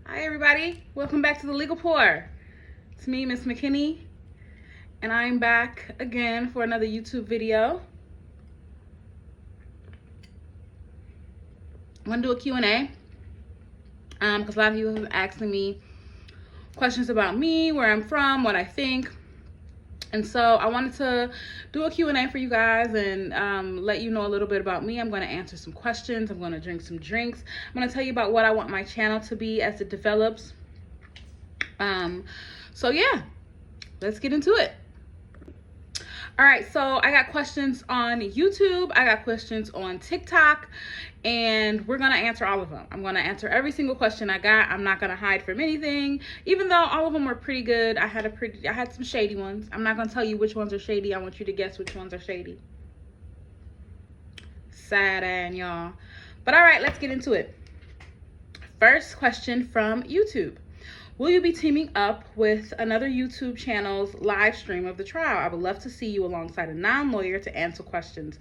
Hi everybody, welcome back to the Legal Pour. It's me, Ms. McKinney, and I'm back again for another YouTube video. I'm gonna do a Q&A because a lot of you have been asking me questions about me, where I'm from, what I think. And so I wanted to do a Q&A for you guys and let you know a little bit about me. I'm going to answer some questions. I'm going to drink some drinks. I'm going to tell you about what I want my channel to be as it develops. So yeah, let's get into it. All right, so I got questions on YouTube, I got questions on TikTok, and we're gonna answer all of them. I'm gonna answer every single question I got. I'm not gonna hide from anything, even though all of them were pretty good. I had some shady ones. I'm not gonna tell you which ones are shady. I want you to guess which ones are shady. Sad and y'all. But all right, let's get into it. First question from YouTube. Will you be teaming up with another YouTube channel's live stream of the trial? I would love to see you alongside a non-lawyer to answer questions.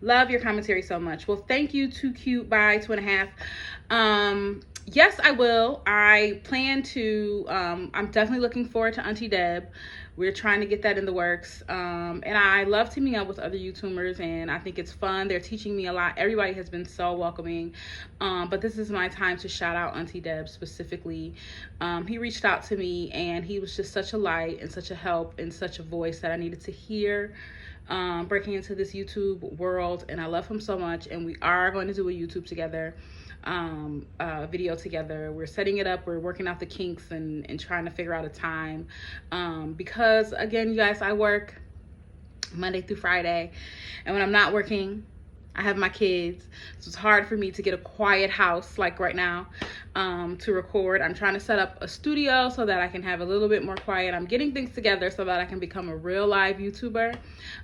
Love your commentary so much. Well, thank you, 2Cute by 2.5. Yes, I will. I plan to. I'm definitely looking forward to Auntie Deb. We're trying to get that in the works. And I love teaming up with other YouTubers, and I think it's fun. They're teaching me a lot. Everybody has been so welcoming. But this is my time to shout out Auntie Deb specifically. He reached out to me, and he was just such a light and such a help and such a voice that I needed to hear breaking into this YouTube world. And I love him so much, and we are going to do a YouTube together. Video together. We're setting it up. We're working out the kinks and trying to figure out a time. Because again, you guys, I work Monday through Friday, and when I'm not working, I have my kids, so it's hard for me to get a quiet house like right now to record. I'm trying to set up a studio so that I can have a little bit more quiet. I'm getting things together so that I can become a real live YouTuber,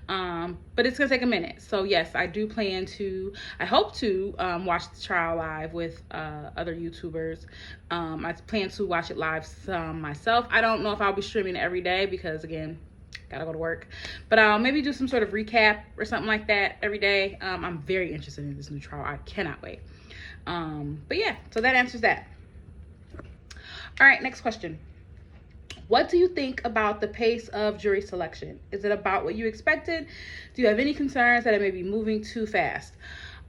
but it's gonna take a minute. So yes, I do plan to, I hope to watch the trial live with other YouTubers. I plan to watch it live myself. I don't know if I'll be streaming every day because again, gotta go to work, but I'll maybe do some sort of recap or something like that every day. I'm very interested in this new trial. I cannot wait. But yeah, so that answers that. All right, next question. What do you think about the pace of jury selection? Is it about what you expected? Do you have any concerns that it may be moving too fast?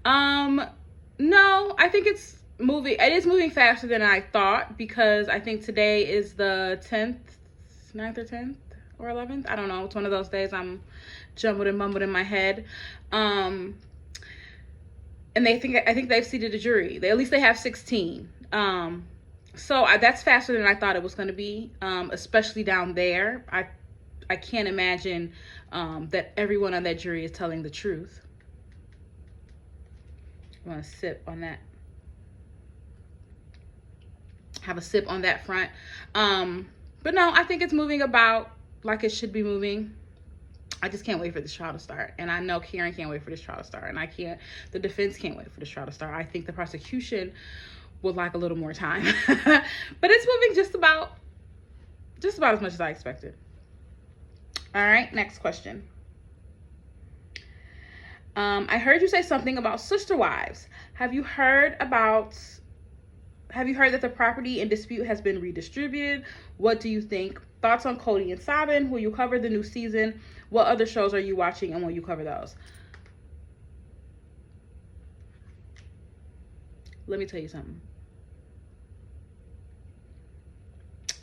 No, I think it's moving. It is moving faster than I thought, because I think today is the 10th, 9th or 10th or 11th. I don't know. It's one of those days I'm jumbled and mumbled in my head. And I think they've seated a jury. At least they have 16. So that's faster than I thought it was going to be, especially down there. I can't imagine that everyone on that jury is telling the truth. I'm going to sip on that. Have a sip on that front. But no, I think it's moving about like it should be moving. I just can't wait for this trial to start. And I know Karen can't wait for this trial to start. And the defense can't wait for this trial to start. I think the prosecution would like a little more time. But it's moving just about as much as I expected. All right, next question. I heard you say something about sister wives. Have you heard that the property in dispute has been redistributed? What do you think? Thoughts on Cody and Sabin? Will you cover the new season? What other shows are you watching, and will you cover those? Let me tell you something.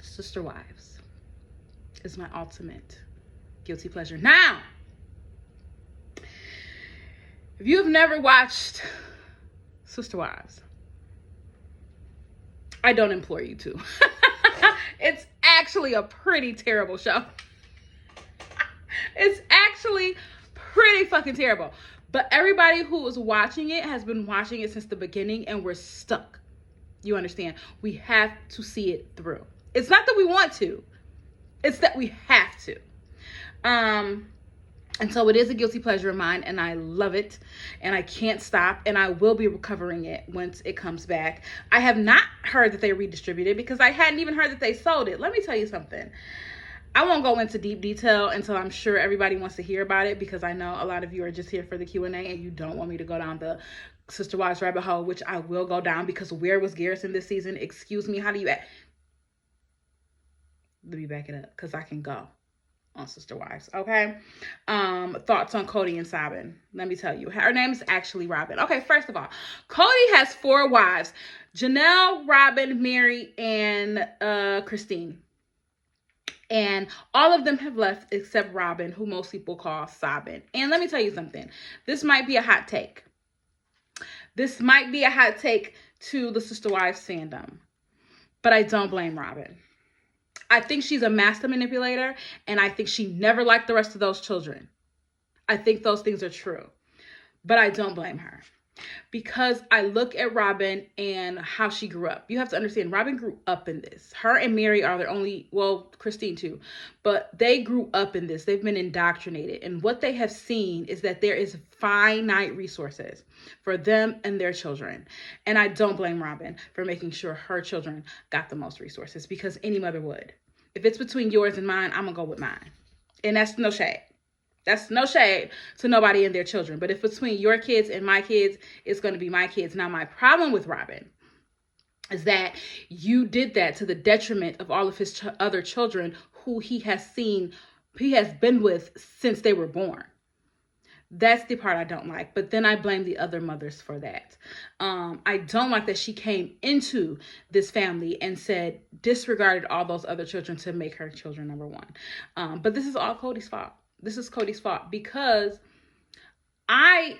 Sister Wives is my ultimate guilty pleasure. Now, if you have never watched Sister Wives, I don't implore you to. It's actually a pretty terrible show. It's actually pretty fucking terrible. But everybody who is watching it has been watching it since the beginning, and we're stuck. You understand? We have to see it through. It's not that we want to. It's that we have to. And so it is a guilty pleasure of mine, and I love it, and I can't stop, and I will be recovering it once it comes back. I have not heard that they redistributed because I hadn't even heard that they sold it. Let me tell you something. I won't go into deep detail until I'm sure everybody wants to hear about it, because I know a lot of you are just here for the Q&A and you don't want me to go down the Sister Wives rabbit hole, which I will go down, because where was Garrison this season? Excuse me, how do you act? Let me back it up because I can go on Sister Wives. Okay. Thoughts on Cody and Sabin. Let me tell you. Her name is actually Robin. Okay, first of all, Cody has 4 wives: Janelle, Robin, Mary, and Christine. And all of them have left except Robin, who most people call Sabin. And let me tell you something. This might be a hot take. This might be a hot take to the Sister Wives fandom, but I don't blame Robin. I think she's a master manipulator, and I think she never liked the rest of those children. I think those things are true, but I don't blame her, because I look at Robin and how she grew up. You have to understand, Robin grew up in this. Her and Mary are their only, well, Christine too, but they grew up in this. They've been indoctrinated. And what they have seen is that there is finite resources for them and their children. And I don't blame Robin for making sure her children got the most resources, because any mother would. If it's between yours and mine, I'm going to go with mine. And that's no shade. That's no shade to nobody and their children. But if between your kids and my kids, it's going to be my kids. Now, my problem with Robin is that you did that to the detriment of all of his other children who he has been with since they were born. That's the part I don't like. But then I blame the other mothers for that. I don't like that she came into this family and disregarded all those other children to make her children number one. But this is all Cody's fault. This is Cody's fault, because I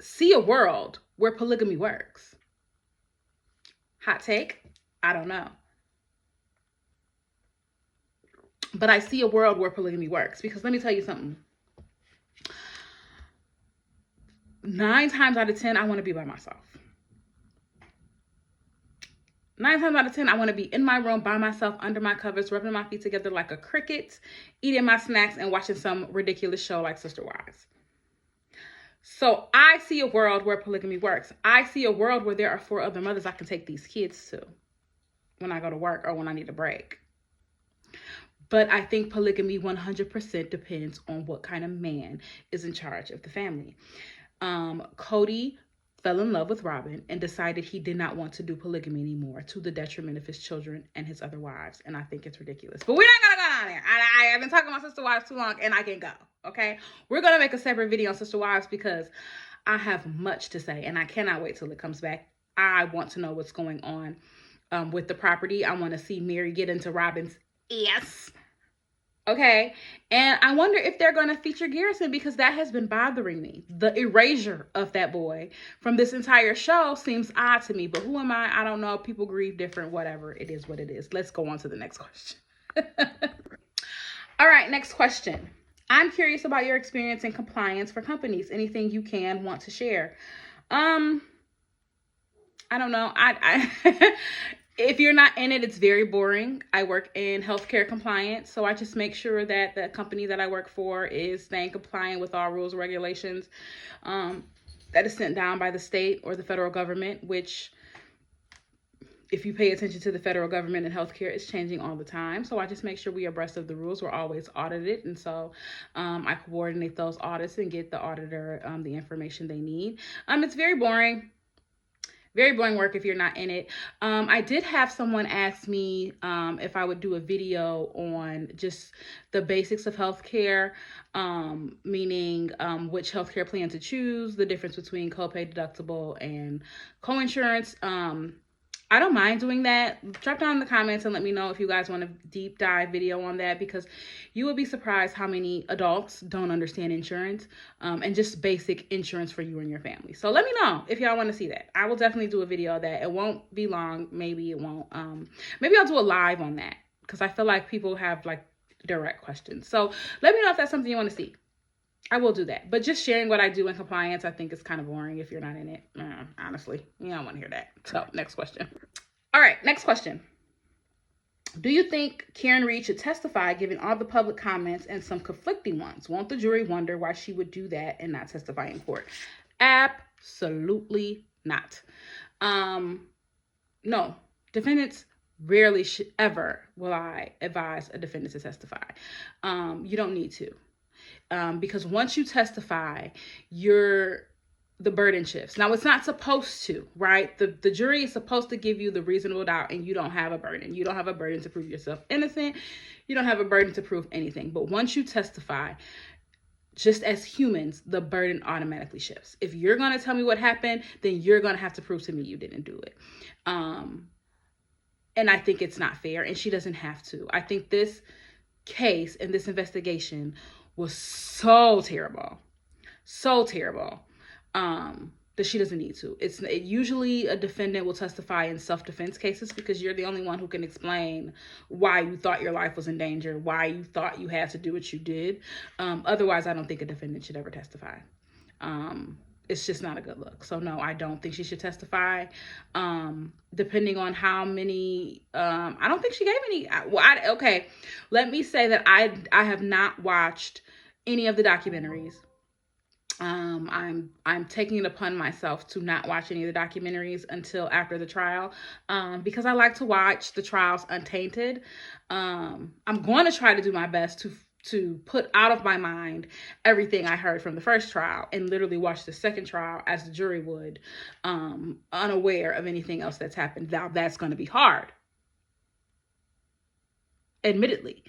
see a world where polygamy works. Hot take? I don't know. But I see a world where polygamy works, because let me tell you something. 9 times out of 10, I want to be by myself. 9 times out of 10, I want to be in my room by myself, under my covers, rubbing my feet together like a cricket, eating my snacks, and watching some ridiculous show like Sister Wives. So I see a world where polygamy works. I see a world where there are 4 other mothers I can take these kids to when I go to work or when I need a break. But I think polygamy 100% depends on what kind of man is in charge of the family. Cody fell in love with Robin and decided he did not want to do polygamy anymore, to the detriment of his children and his other wives. And I think it's ridiculous. But we're not going to go down there. I have been talking about Sister Wives too long, and I can go. Okay? We're going to make a separate video on Sister Wives, because I have much to say, and I cannot wait till it comes back. I want to know what's going on with the property. I want to see Mary get into Robin's ass. Okay, and I wonder if they're going to feature Garrison, because that has been bothering me. The erasure of that boy from this entire show seems odd to me, but who am I? I don't know. People grieve different, whatever. It is what it is. Let's go on to the next question. All right, next question. I'm curious about your experience in compliance for companies. Anything you want to share? I don't know. If you're not in it, it's very boring. I work in healthcare compliance, so I just make sure that the company that I work for is staying compliant with all rules and regulations that is sent down by the state or the federal government, which, if you pay attention to the federal government and healthcare, it's changing all the time. So I just make sure we're abreast of the rules. We're always audited. And so I coordinate those audits and get the auditor the information they need. It's very boring. Very boring work if you're not in it. I did have someone ask me if I would do a video on just the basics of healthcare, meaning which healthcare plan to choose, the difference between copay, deductible, and coinsurance. I don't mind doing that. Drop down in the comments and let me know if you guys want a deep dive video on that, because you will be surprised how many adults don't understand insurance and just basic insurance for you and your family. So let me know if y'all want to see that. I will definitely do a video of that. It won't be long. Maybe it won't. Maybe I'll do a live on that, because I feel like people have like direct questions. So let me know if that's something you want to see. I will do that. But just sharing what I do in compliance, I think is kind of boring if you're not in it. Honestly, you don't want to hear that. So next question. All right, next question. Do you think Karen Reed should testify given all the public comments and some conflicting ones? Won't the jury wonder why she would do that and not testify in court? Absolutely not. No, defendants rarely ever will I advise a defendant to testify. You don't need to. Because once you testify, you're the burden shifts. Now, it's not supposed to, right? The jury is supposed to give you the reasonable doubt, and you don't have a burden. You don't have a burden to prove yourself innocent. You don't have a burden to prove anything. But once you testify, just as humans, the burden automatically shifts. If you're going to tell me what happened, then you're going to have to prove to me you didn't do it. And I think it's not fair, and she doesn't have to. I think this case and this investigation was so terrible, that she doesn't need to. Usually a defendant will testify in self-defense cases because you're the only one who can explain why you thought your life was in danger, why you thought you had to do what you did. Otherwise, I don't think a defendant should ever testify. It's just not a good look. So no, I don't think she should testify. Depending on how many, I don't think she gave any. Okay, let me say that I have not watched any of the documentaries. I'm taking it upon myself to not watch any of the documentaries until after the trial, because I like to watch the trials untainted. I'm going to try to do my best to put out of my mind everything I heard from the first trial and literally watch the second trial as the jury would, unaware of anything else that's happened. Now, that's going to be hard, admittedly.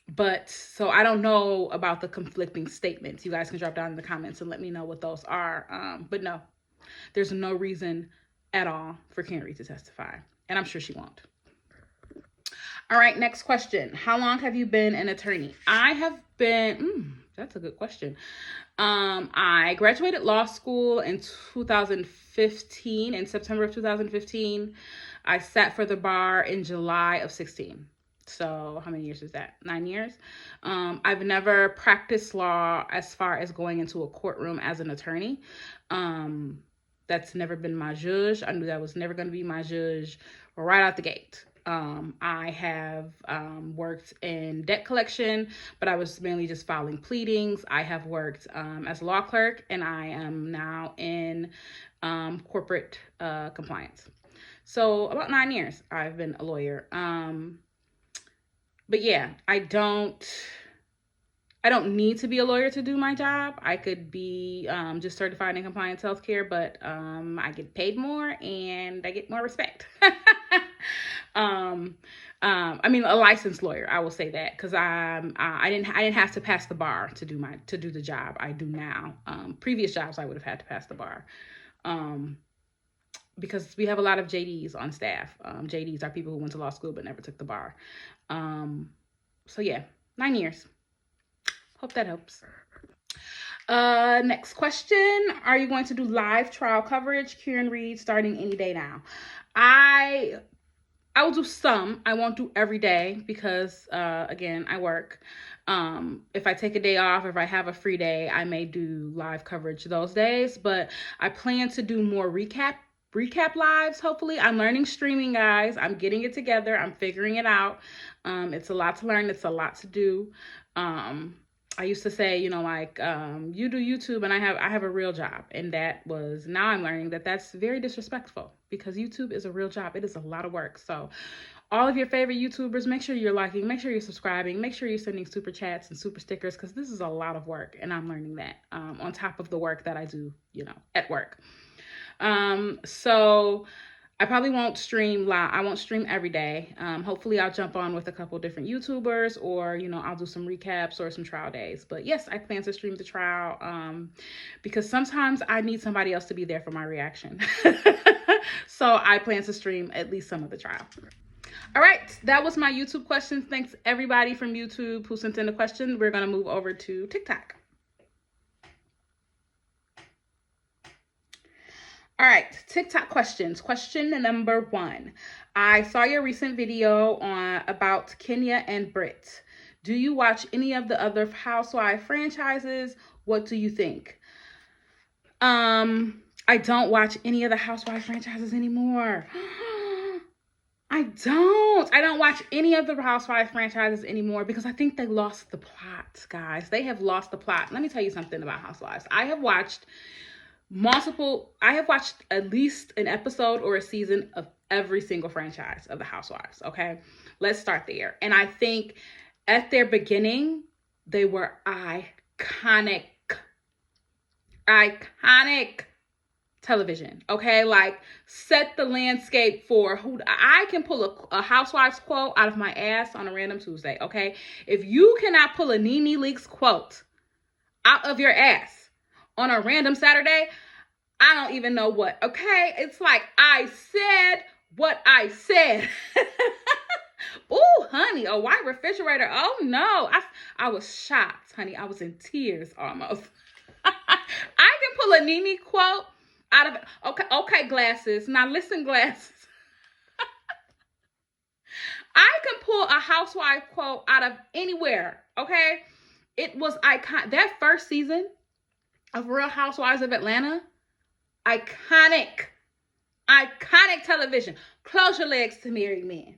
But so I don't know about the conflicting statements. You guys can drop down in the comments and let me know what those are. But no, there's no reason at all for Carrie to testify, and I'm sure she won't. All right, next question. How long have you been an attorney? I have been, that's a good question. I graduated law school in 2015, in September of 2015. I sat for the bar in July of 16. So how many years is that? 9 years. I've never practiced law as far as going into a courtroom as an attorney. That's never been my zhuzh. I knew that was never going to be my zhuzh right out the gate. I have worked in debt collection, but I was mainly just filing pleadings. I have worked as a law clerk, and I am now in corporate compliance. So about 9 years I've been a lawyer. But yeah, I don't need to be a lawyer to do my job. I could be just certified in compliance healthcare, but I get paid more and I get more respect. I mean, a licensed lawyer, I will say that, because I didn't have to pass the bar to do the job I do now. Previous jobs I would have had to pass the bar. Because we have a lot of JDs on staff. JDs are people who went to law school but never took the bar. So yeah, 9 years. Hope that helps. Next question. Are you going to do live trial coverage? Kieran Reed, starting any day now. I will do some. I won't do every day because, again, I work. If I take a day off, if I have a free day, I may do live coverage those days. But I plan to do more recap lives, hopefully. I'm learning streaming, guys. I'm getting it together. I'm figuring it out. It's a lot to learn. It's a lot to do. I used to say, you do YouTube and I have a real job. And now I'm learning that that's very disrespectful, because YouTube is a real job. It is a lot of work. So all of your favorite YouTubers, make sure you're liking, make sure you're subscribing, make sure you're sending super chats and super stickers, because this is a lot of work. And I'm learning that on top of the work that I do, at work. So I probably won't stream live. I won't stream every day. Hopefully I'll jump on with a couple different YouTubers, or, I'll do some recaps or some trial days. But yes, I plan to stream the trial, because sometimes I need somebody else to be there for my reaction. So I plan to stream at least some of the trial. All right, that was my YouTube questions. Thanks everybody from YouTube who sent in a question. We're going to move over to TikTok. All right, TikTok questions. Question number 1. I saw your recent video about Kenya and Britt. Do you watch any of the other Housewife franchises? What do you think? I don't watch any of the Housewife franchises anymore. I don't watch any of the Housewife franchises anymore because I think they lost the plot, guys. They have lost the plot. Let me tell you something about Housewives. I have watched at least an episode or a season of every single franchise of the Housewives, okay? Let's start there. And I think at their beginning, they were iconic. Iconic television, okay? Like, set the landscape for who. I can pull a Housewives quote out of my ass on a random Tuesday, okay? If you cannot pull a Nene Leakes quote out of your ass on a random Saturday, I don't even know what, okay? It's like, I said what I said. Ooh, honey, a white refrigerator. Oh, no. I was shocked, honey. I was in tears almost. I can pull a Nene quote out of it. Okay, glasses. Now listen, glasses. I can pull a housewife quote out of anywhere, okay? It was iconic. That first season of Real Housewives of Atlanta, iconic television. Close your legs to married men.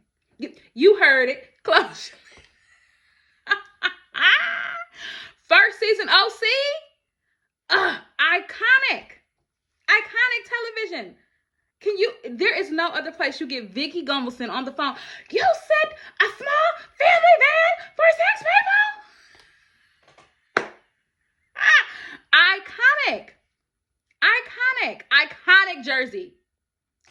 You heard it. Close your First season OC, iconic television. There is no other place you get Vicky Gunvalson on the phone. You sent a small family van for 6 people? Iconic jersey.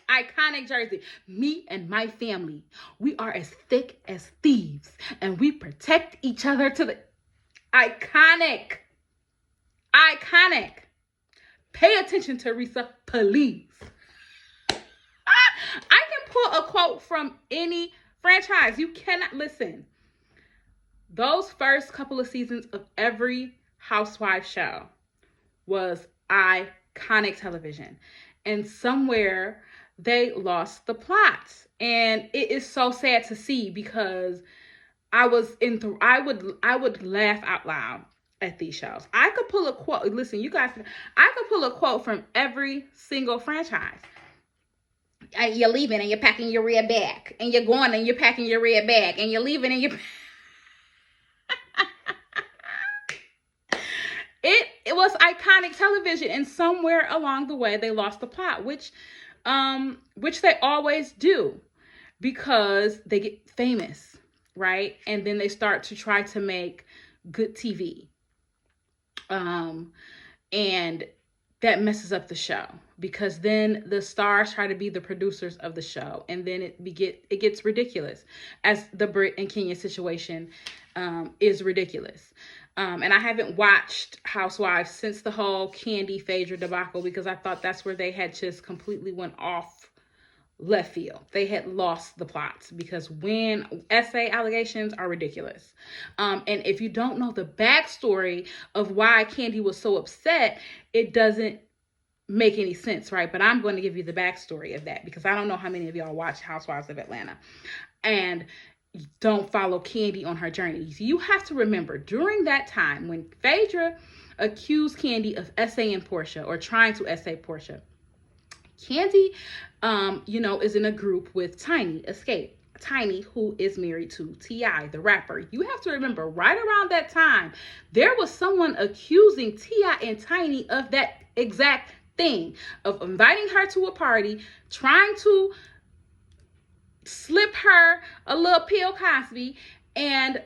Iconic jersey. Me and my family, we are as thick as thieves, and we protect each other to the iconic. Pay attention, Teresa, please. I can pull a quote from any franchise. You cannot listen. Those first couple of seasons of every housewife show was iconic television. And somewhere they lost the plot. And it is so sad to see, because I would laugh out loud at these shows. I could pull a quote. Listen, you guys, I could pull a quote from every single franchise. You're leaving and you're packing your red bag, and you're going and you're packing your red bag, and you're leaving and you're it was iconic television, and somewhere along the way they lost the plot, which they always do, because they get famous, right? And then they start to try to make good TV. And that messes up the show, because then the stars try to be the producers of the show, and then it gets ridiculous, as the Brit and Kenya situation is ridiculous. And I haven't watched Housewives since the whole Kandi Phaedra debacle, because I thought that's where they had just completely went off left field. They had lost the plots, because when essay allegations are ridiculous. And if you don't know the backstory of why Kandi was so upset, it doesn't make any sense, right? But I'm going to give you the backstory of that, because I don't know how many of y'all watch Housewives of Atlanta and don't follow Kandi on her journey. You have to remember, during that time when Phaedra accused Kandi of essaying Portia, or trying to essay Portia, Kandi, is in a group with Tiny Escape. Tiny, who is married to T.I., the rapper. You have to remember, right around that time, there was someone accusing T.I. and Tiny of that exact thing, of inviting her to a party, trying to slip her a little Bill Cosby and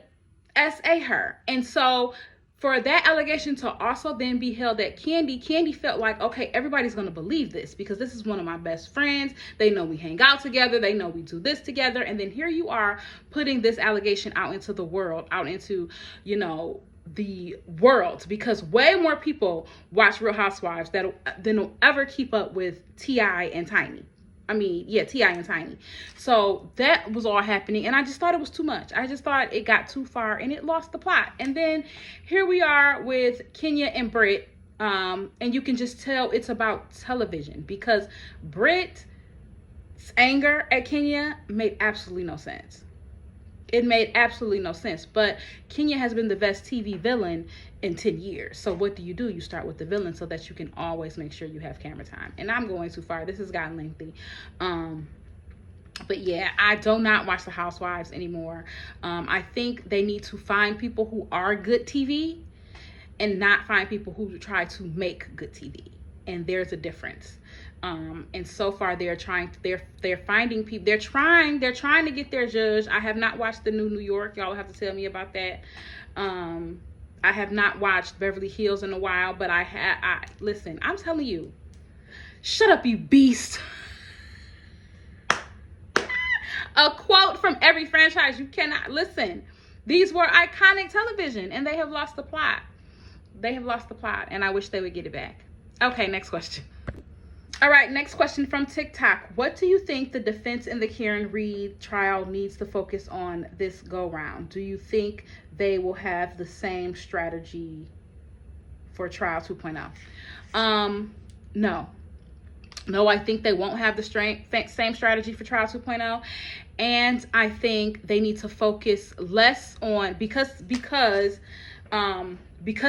SA her. And so for that allegation to also then be held at Kandi felt like, okay, everybody's going to believe this, because this is one of my best friends. They know we hang out together. They know we do this together. And then here you are putting this allegation out into the world, out into, the world, because way more people watch Real Housewives than will ever keep up with T.I. and Tiny. T.I. and Tiny. So that was all happening, and I just thought it was too much. I just thought it got too far, and it lost the plot. And then here we are with Kenya and Brit, and you can just tell it's about television, because Brit's anger at Kenya made absolutely no sense. It made absolutely no sense. But Kenya has been the best TV villain in 10 years. So what do? You start with the villain, so that you can always make sure you have camera time. And I'm going too far. This has gotten lengthy. But yeah, I do not watch the Housewives anymore. I think they need to find people who are good TV, and not find people who try to make good TV. And there's a difference. And so far they're finding people. They're trying to get their judge. I have not watched the New York. Y'all have to tell me about that. I have not watched Beverly Hills in a while, but listen, I'm telling you, shut up, you beast. A quote from every franchise. You cannot listen. These were iconic television, and they have lost the plot. They have lost the plot, and I wish they would get it back. Okay, next question. All right, next question from TikTok. What do you think the defense in the Karen Read trial needs to focus on this go-round? Do you think they will have the same strategy for trial 2.0? No. No, I think they won't have the same strategy for trial 2.0. And I think they need to focus less on, because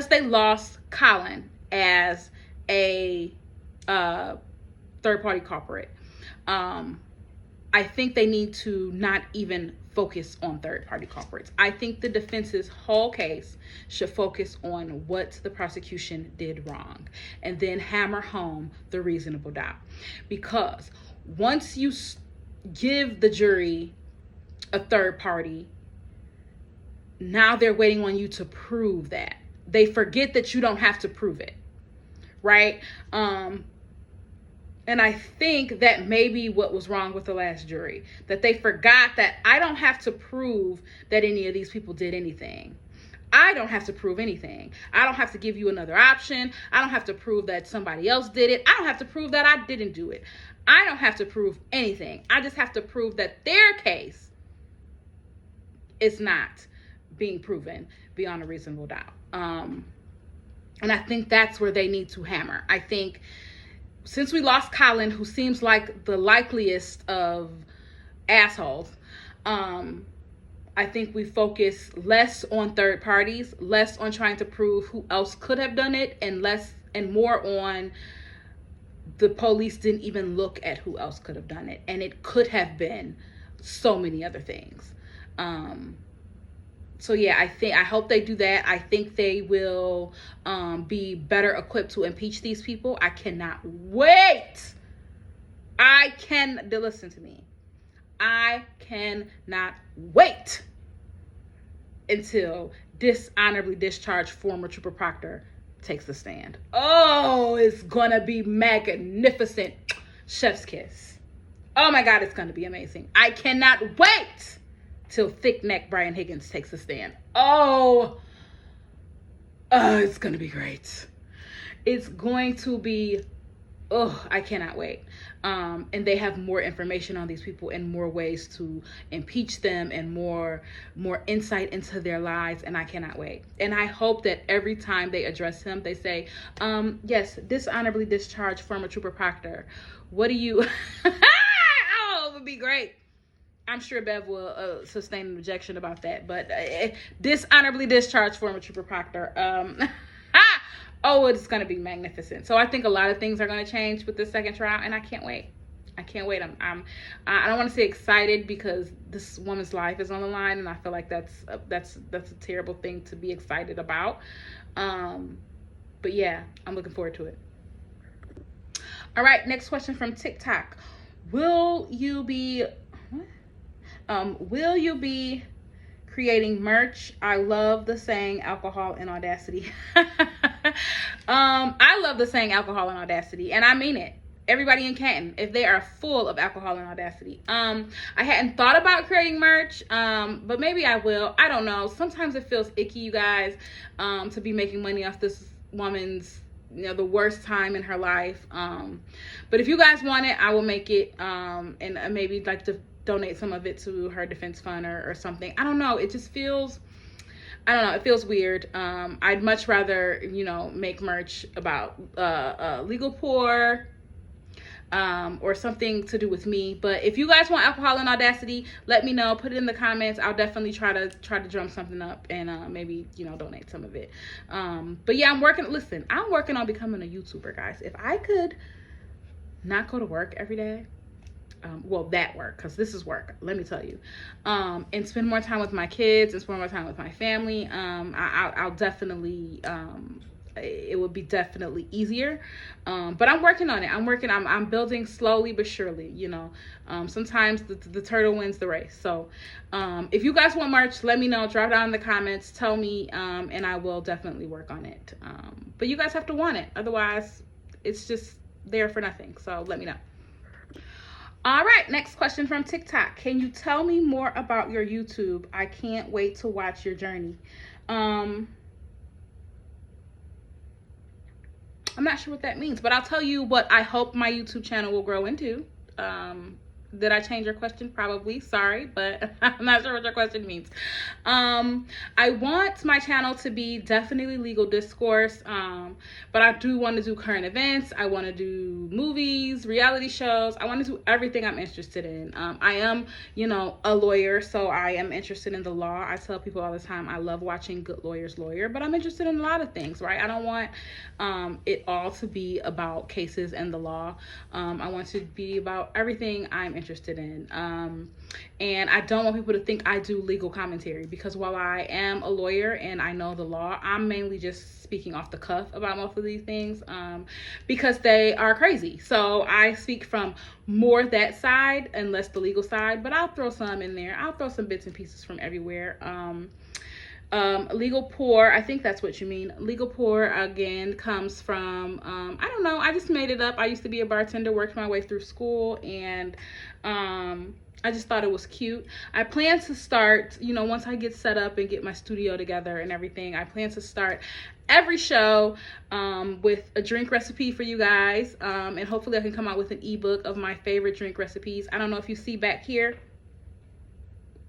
they lost Colin as a third-party culprit. I think they need to not even focus on third-party culprits. I think the defense's whole case should focus on what the prosecution did wrong, and then hammer home the reasonable doubt. Because once you give the jury a third party, now they're waiting on you to prove that. They forget that you don't have to prove it, right? And I think that may be what was wrong with the last jury, that they forgot that I don't have to prove that any of these people did anything. I don't have to prove anything. I don't have to give you another option. I don't have to prove that somebody else did it. I don't have to prove that I didn't do it. I don't have to prove anything. I just have to prove that their case is not being proven beyond a reasonable doubt. And I think that's where they need to hammer. I think since we lost Colin, who seems like the likeliest of assholes, I think we focus less on third parties, less on trying to prove who else could have done it, and more on the police didn't even look at who else could have done it, and it could have been so many other things. So yeah, I hope they do that. I think they will be better equipped to impeach these people. I cannot wait. Listen to me. I cannot wait until dishonorably discharged former Trooper Proctor takes the stand. Oh, it's gonna be magnificent. Chef's kiss. Oh my God, it's gonna be amazing. I cannot wait till thick neck Brian Higgins takes the stand. It's gonna be great. It's going to be, I cannot wait. And they have more information on these people and more ways to impeach them and more insight into their lives, and I cannot wait. And I hope that every time they address him, they say, yes, dishonorably discharged former Trooper Proctor. What do you... it would be great. I'm sure Bev will sustain an objection about that, but dishonorably discharged former Trooper Proctor. It's going to be magnificent. So I think a lot of things are going to change with this second trial, and I can't wait. I can't wait. I don't want to say excited because this woman's life is on the line, and I feel like that's a terrible thing to be excited about. But yeah, I'm looking forward to it. All right, next question from TikTok. Will you be creating merch? I love the saying alcohol and audacity. I love the saying alcohol and audacity, and I mean it. Everybody in Canton, if they are full of alcohol and audacity. I hadn't thought about creating merch, but maybe I will. I don't know. Sometimes it feels icky, you guys, to be making money off this woman's, the worst time in her life. But if you guys want it, I will make it, and maybe like to donate some of it to her defense fund or something. I don't know. It just feels, it feels weird. I'd much rather, make merch about legal poor, or something to do with me. But if you guys want alcohol and audacity, let me know. Put it in the comments. I'll definitely try to drum something up and maybe donate some of it. But yeah, I'm working on becoming a YouTuber, guys. If I could not go to work every day, that work, because this is work, let me tell you, and spend more time with my kids and spend more time with my family, I'll definitely it would be definitely easier. But I'm working on it. I'm building slowly but surely, you know. Sometimes the turtle wins the race. So if you guys want merch, let me know. Drop down in the comments. Tell me, and I will definitely work on it. But you guys have to want it. Otherwise, it's just there for nothing. So let me know. All right, next question from TikTok. Can you tell me more about your YouTube? I can't wait to watch your journey. I'm not sure what that means, but I'll tell you what I hope my YouTube channel will grow into. Did I change your question? Probably. Sorry, but I'm not sure what your question means. I want my channel to be definitely legal discourse, but I do want to do current events. I want to do movies, reality shows. I want to do everything I'm interested in. I am, you know, a lawyer, so I am interested in the law. I tell people all the time I love watching Good Lawyers Lawyer, but I'm interested in a lot of things, right? I don't want it all to be about cases and the law. I want to be about everything I'm interested in. And I don't want people to think I do legal commentary, because while I am a lawyer and I know the law, I'm mainly just speaking off the cuff about most of these things because they are crazy. So I speak from more that side and less the legal side, but I'll throw some in there. I'll throw some bits and pieces from everywhere. Legal poor, I think that's what you mean. Legal poor, again, comes from, I don't know, I just made it up. I used to be a bartender, worked my way through school, and I just thought it was cute. I plan to start, you know, once I get set up and get my studio together and everything, I plan to start every show with a drink recipe for you guys, and hopefully I can come out with an ebook of my favorite drink recipes. I don't know if you see back here,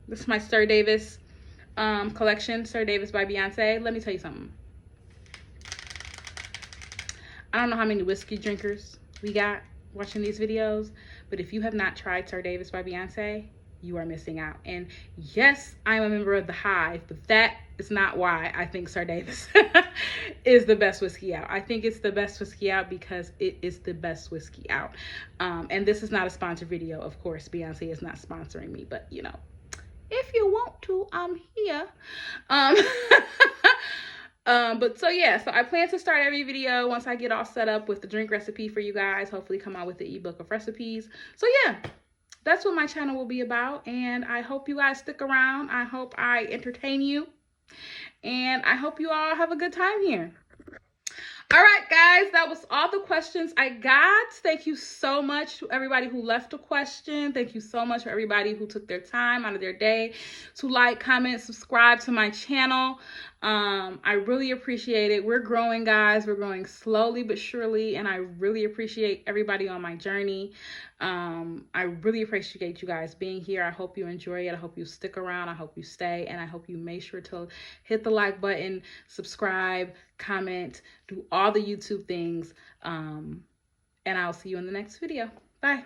this is my Sir Davis collection, Sir Davis by Beyonce. Let me tell you something. I don't know how many whiskey drinkers we got watching these videos, but if you have not tried Sir Davis by Beyonce, you are missing out. And yes, I'm a member of the Hive, but that is not why I think Sir Davis is the best whiskey out. I think it's the best whiskey out because it is the best whiskey out. And this is not a sponsored video, of course. Beyonce is not sponsoring me, but you know, if you want to, I'm here. But so yeah, so I plan to start every video once I get all set up with the drink recipe for you guys, hopefully come out with the ebook of recipes. So yeah, that's what my channel will be about, and I hope you guys stick around. I hope I entertain you, and I hope you all have a good time here. All right, guys, that was all the questions I got. Thank you so much to everybody who left a question. Thank you so much for everybody who took their time out of their day to like, comment, subscribe to my channel. I really appreciate it. We're growing, guys. We're growing slowly but surely, and I really appreciate everybody on my journey. I really appreciate you guys being here. I hope you enjoy it. I hope you stick around. I hope you stay, and I hope you make sure to hit the like button, subscribe, comment, do all the YouTube things, and I'll see you in the next video. Bye.